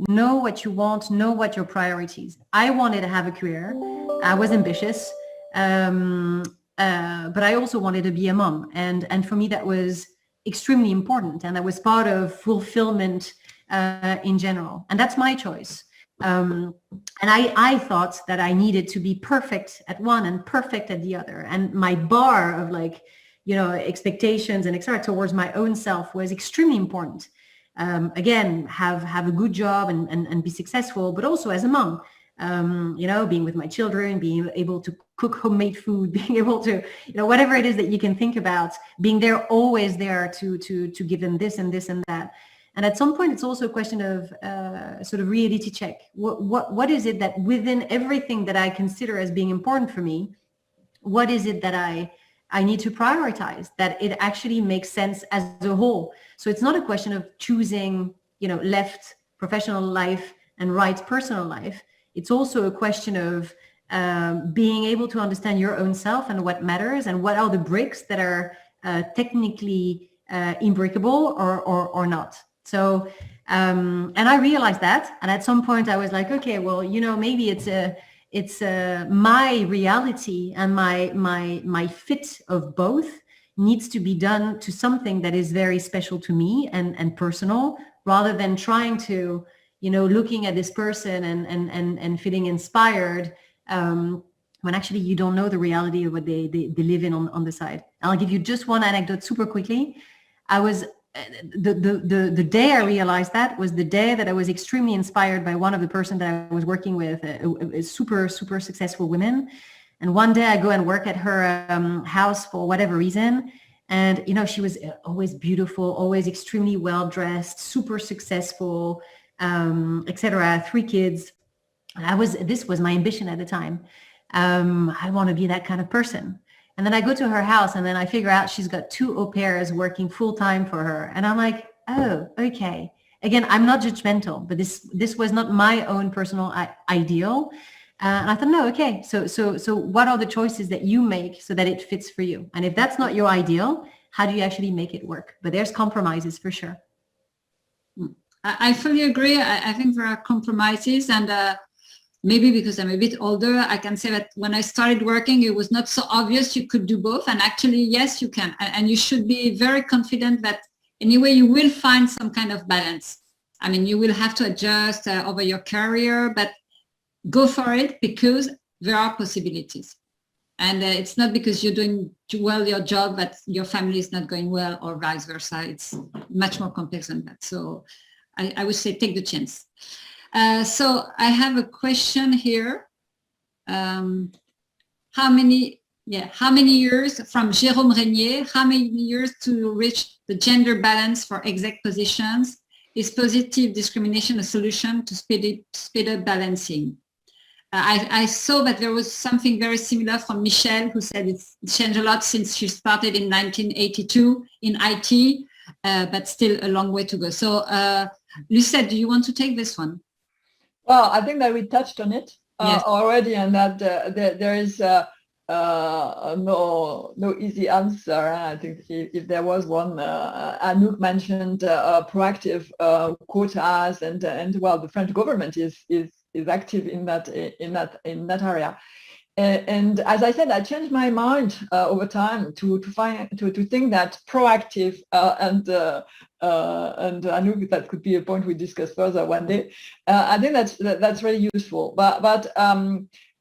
know what you want, know what your priorities. I wanted to have a career. I was ambitious, but I also wanted to be a mom. And for me, that was extremely important. And that was part of fulfillment in general. And that's my choice. And I thought that I needed to be perfect at one and perfect at the other. And my bar of expectations and etc. towards my own self was extremely important. Again, have a good job and be successful, but also as a mom, being with my children, being able to cook homemade food, being able to, whatever it is that you can think about, being there, always there to give them this and this and that. And at some point, it's also a question of sort of reality check. What is it that within everything that I consider as being important for me, what is it that I need to prioritize, that it actually makes sense as a whole? So it's not a question of choosing, left professional life and right personal life. It's also a question of being able to understand your own self and what matters and what are the bricks that are technically unbreakable or not. So, and I realized that, and at some point I was like, okay, well, maybe it's my reality and my fit of both needs to be done to something that is very special to me and personal, rather than trying to, looking at this person and feeling inspired when actually you don't know the reality of what they live in on the side. And I'll give you just one anecdote super quickly. I was the day I realized that was the day that I was extremely inspired by one of the person that I was working with, a super successful woman. And one day I go and work at her house for whatever reason. And, she was always beautiful, always extremely well-dressed, super successful, etc. 3 kids. This was my ambition at the time. I want to be that kind of person. And then I go to her house and then I figure out she's got 2 au pairs working full time for her. And I'm like, oh, okay. Again, I'm not judgmental, but this was not my own personal ideal. And I thought, no, okay. So what are the choices that you make so that it fits for you? And if that's not your ideal, how do you actually make it work? But there's compromises for sure. I fully agree. I think there are compromises, and maybe because I'm a bit older, I can say that when I started working, it was not so obvious you could do both. And actually, yes, you can. And you should be very confident that anyway, you will find some kind of balance. I mean, you will have to adjust over your career, but go for it because there are possibilities. And it's not because you're doing well your job that your family is not going well or vice versa. It's much more complex than that. So I would say take the chance. So I have a question here. How many years from Jérôme Régnier, how many years to reach the gender balance for exec positions? Is positive discrimination a solution to speed up balancing? I saw that there was something very similar from Michelle, who said it's changed a lot since she started in 1982 in IT, but still a long way to go. So Lucette, do you want to take this one? Well, I think that we touched on it Yes. already, and that there is no easy answer. I think if there was one, Anouk mentioned proactive quotas, and well, the French government is active in that area. And as I said, I changed my mind over time to think that proactive and Anouk, that could be a point we discuss further one day. I think that's really useful. But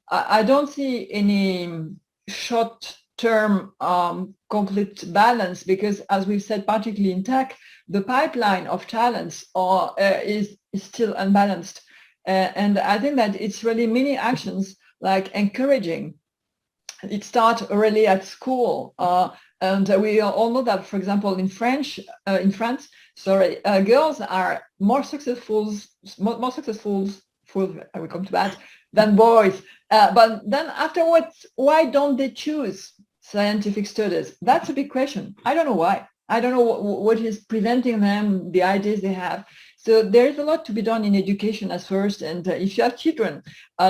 I don't see any short-term complete balance, because, as we've said, particularly in tech, the pipeline of talents is still unbalanced. And I think that it's really many actions like encouraging. It starts really at school. And we all know that, for example, in France, girls are more successful, I will come to that, than boys. But then afterwards, why don't they choose scientific studies? That's a big question. I don't know why. I don't know what is preventing them, the ideas they have. So there is a lot to be done in education at first. And if you have children,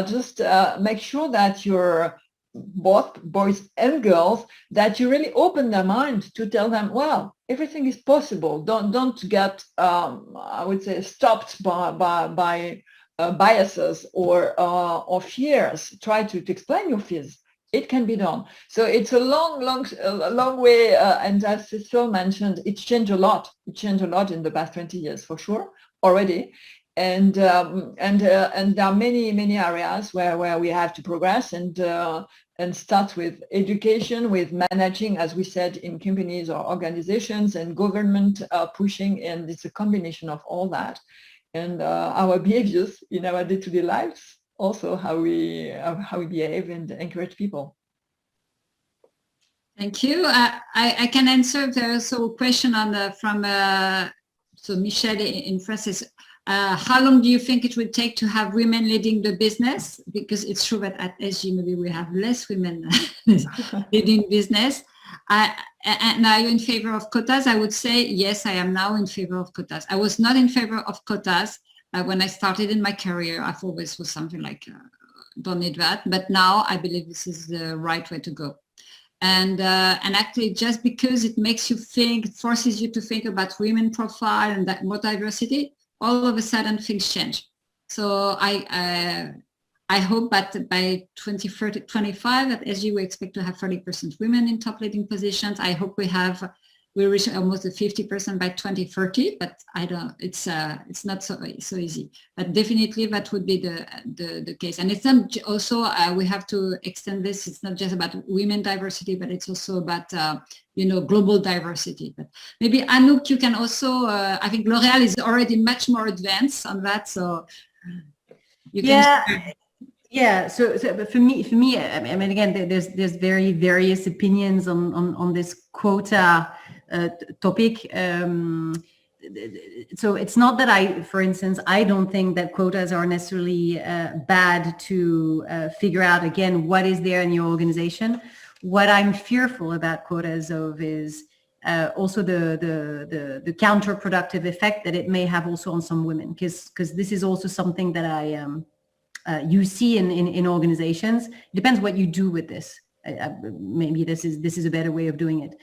just make sure that you're both boys and girls, that you really open their mind to tell them, well, everything is possible. Don't get, I would say, stopped by biases or fears. Try to explain your fears. It can be done. So it's a long way. And as Cécile mentioned, it changed a lot. It changed a lot in the past 20 years, for sure, already. And there are many areas where we have to progress and start with education, with managing, as we said, in companies or organizations, and government pushing. And it's a combination of all that. And our behaviors in our day-to-day lives, also how we behave and encourage people. Thank you. I can answer. There's a question from Michelle in France. How long do you think it will take to have women leading the business? Because it's true that at SG maybe we have less women leading business. And are you in favor of quotas? I would say yes, I am now in favor of quotas. I was not in favor of quotas when I started in my career. I thought this was something like, don't need that. But now I believe this is the right way to go. And actually, just because it makes you think, it forces you to think about women profile and that more diversity, all of a sudden things change. So I hope that by 2025 at SG we expect to have 30% women in top leading positions. I hope we reach almost the 50% by 2030, but I don't. It's not so easy. But definitely that would be the case. And it's not also we have to extend this. It's not just about women diversity, but it's also about global diversity. But maybe Anouk, you can also. I think Loreal is already much more advanced on that, so you can. Yeah. So but for me, I mean, again, there's very various opinions on this quota topic. So it's not that for instance, I don't think that quotas are necessarily bad to figure out again what is there in your organization. What I'm fearful about quotas of is also the counterproductive effect that it may have also on some women, because this is also something that you see in organizations. It depends what you do with this. Maybe this is a better way of doing it.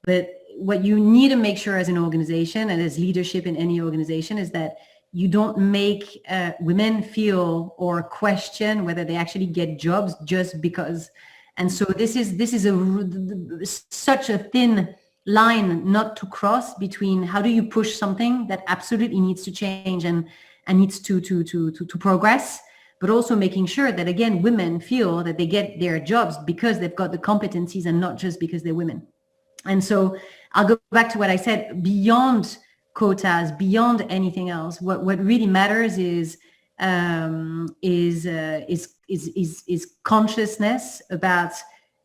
But what you need to make sure as an organization and as leadership in any organization is that you don't make women feel or question whether they actually get jobs just because. And so this is such a thin line not to cross between how do you push something that absolutely needs to change and needs to progress, but also making sure that, again, women feel that they get their jobs because they've got the competencies and not just because they're women. And so I'll go back to what I said, beyond quotas, beyond anything else, what really matters is consciousness about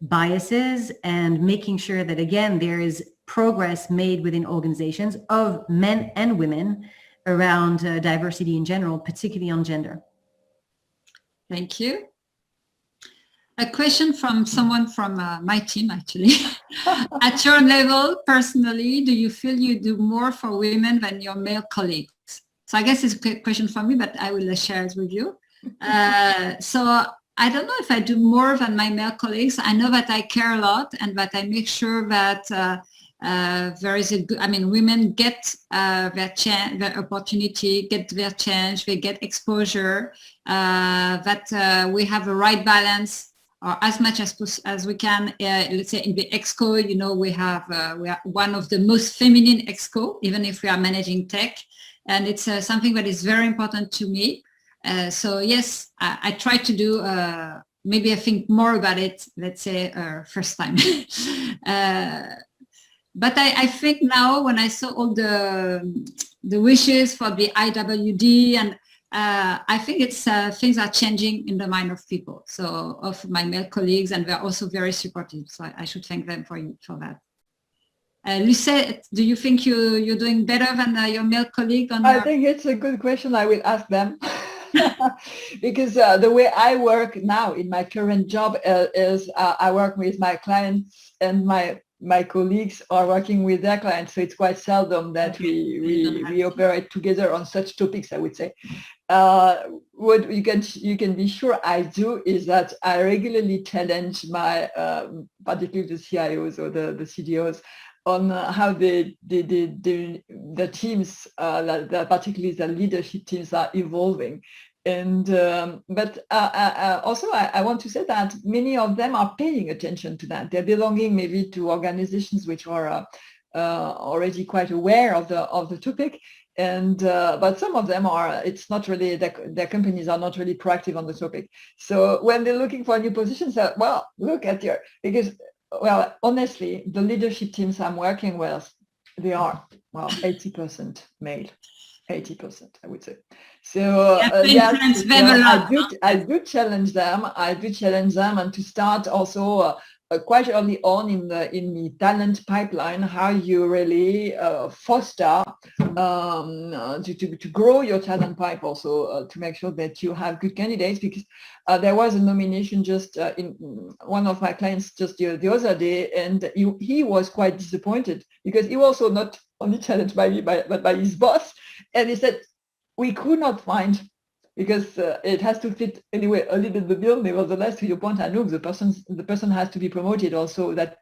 biases and making sure that, again, there is progress made within organizations of men and women around diversity in general, particularly on gender. Thank you. A question from someone from my team, actually. At your level, personally, do you feel you do more for women than your male colleagues? So I guess it's a question for me, but I will share it with you. So I don't know if I do more than my male colleagues. I know that I care a lot and that I make sure that there is women get their opportunity, get their change, they get exposure, that we have a right balance, or as much as we can. Let's say in the ExCo, we are one of the most feminine ExCo, even if we are managing tech, and it's something that is very important to me. So yes, I try to do. Maybe I think more about it. Let's say first time. But I think now when I saw all the wishes for the IWD, and I think it's things are changing in the mind of people. So of my male colleagues, and they're also very supportive. So I should thank them for that. Lucette, do you think you're doing better than your male colleague? I think it's a good question. I will ask them. Because the way I work now in my current job is I work with my clients, and my colleagues are working with their clients. So it's quite seldom that we operate together on such topics, I would say. What you can be sure I do is that I regularly challenge my, particularly the CIOs or the CDOs, on how the teams, particularly the leadership teams, are evolving. And but also I want to say that many of them are paying attention to that. They're belonging maybe to organizations which are already quite aware of the topic. And but some of them are, it's not really, their companies are not really proactive on the topic. So when they're looking for new positions, well, look at your, because, well, honestly, the leadership teams I'm working with, they are, well, 80% male, 80%, I would say. So yes, I do challenge them. And to start also quite early on in the talent pipeline, how you really foster to grow your talent pipe, also to make sure that you have good candidates. Because there was a nomination just in one of my clients just the other day, and he was quite disappointed because he was also not only challenged by me but by his boss, and he said we could not find, because it has to fit anyway a little bit the bill. Nevertheless, to your point, Anouk, the person has to be promoted also, that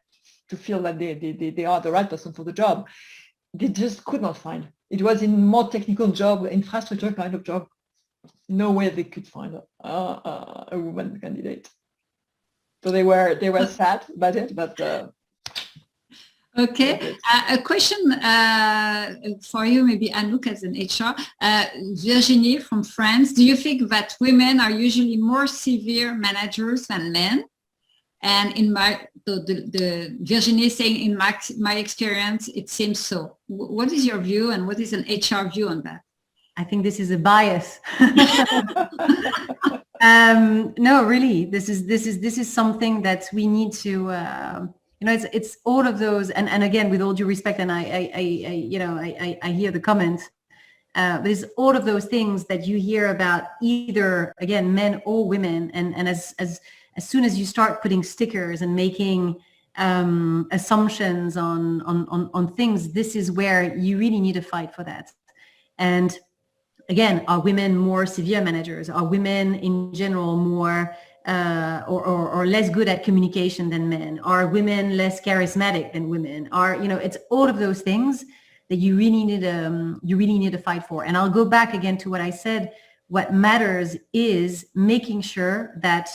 to feel that they are the right person for the job. They just could not find. It was in more technical job, infrastructure kind of job. No way they could find a woman candidate. So they were sad about it, but. Okay, a question for you, maybe Anouk as an HR. Virginie from France, do you think that women are usually more severe managers than men? And in the Virginie saying, in my experience, it seems so. What is your view, and what is an HR view on that? I think this is a bias. No, really, this is something that we need to. It's all of those, and again, with all due respect, and I hear the comment. There's all of those things that you hear about, either again men or women, and as soon as you start putting stickers and making assumptions on things, this is where you really need to fight for that. And again, are women more severe managers? Are women in general more or less good at communication than men? Are women less charismatic than women? It's all of those things that you really need to fight for. And I'll go back again to what I said. What matters is making sure that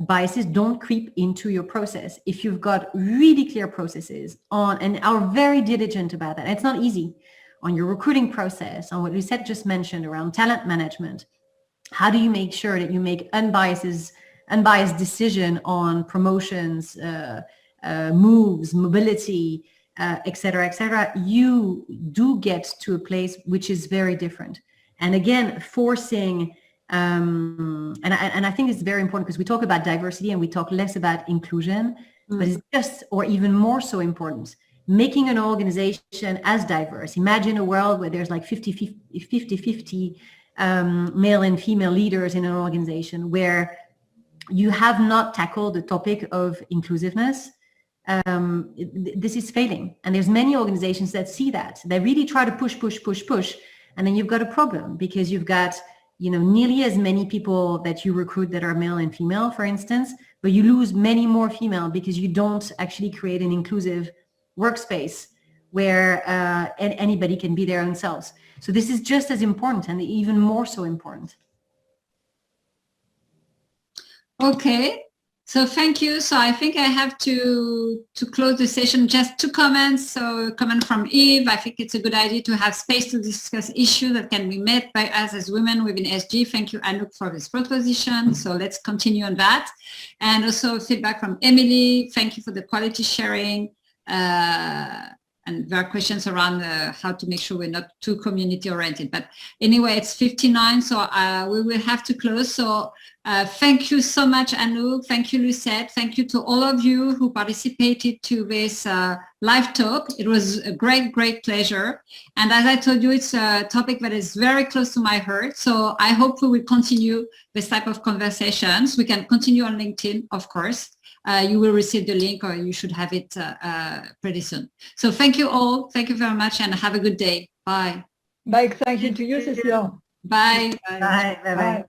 biases don't creep into your process. If you've got really clear processes and are very diligent about that, and it's not easy, on your recruiting process, on what Lucette just mentioned around talent management, how do you make sure that you make unbiased decision on promotions, moves, mobility, et cetera, you do get to a place which is very different. And again, forcing, and I think it's very important, because we talk about diversity and we talk less about inclusion, but it's just, or even more so important, making an organization as diverse. Imagine a world where there's like 50-50 male and female leaders in an organization, where you have not tackled the topic of inclusiveness. This is failing. And there's many organizations that see that. They really try to push. And then you've got a problem, because you've got, nearly as many people that you recruit that are male and female, for instance, but you lose many more female because you don't actually create an inclusive workspace where anybody can be their own selves. So this is just as important, and even more so important. Okay, so thank you. So I think I have to close the session. Just 2 comments. So a comment from Eve: I think it's a good idea to have space to discuss issues that can be met by us as women within SG. Thank you, Anouk, for this proposition. So let's continue on that. And also feedback from Emily: thank you for the quality sharing. and there are questions around how to make sure we're not too community oriented. But anyway, it's 59, so we will have to close. So thank you so much, Anouk. Thank you, Lucette. Thank you to all of you who participated to this live talk. It was a great, great pleasure. And as I told you, it's a topic that is very close to my heart. So I hope we will continue this type of conversations. We can continue on LinkedIn, of course. You will receive the link, or you should have it pretty soon. So thank you all. Thank you very much, and have a good day. Bye. Bye. Thank you to you, Cécile. Bye. Bye. Bye. Bye. Bye.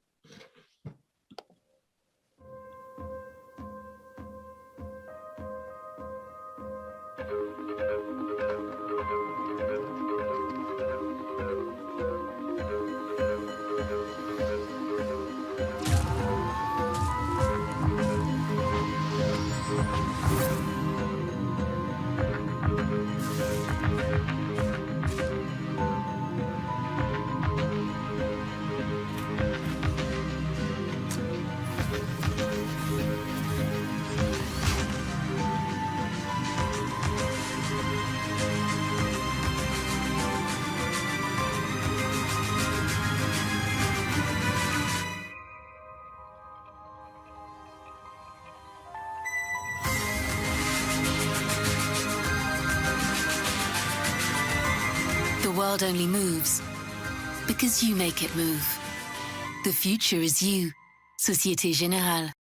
The world only moves because you make it move. The future is you. Societe Generale.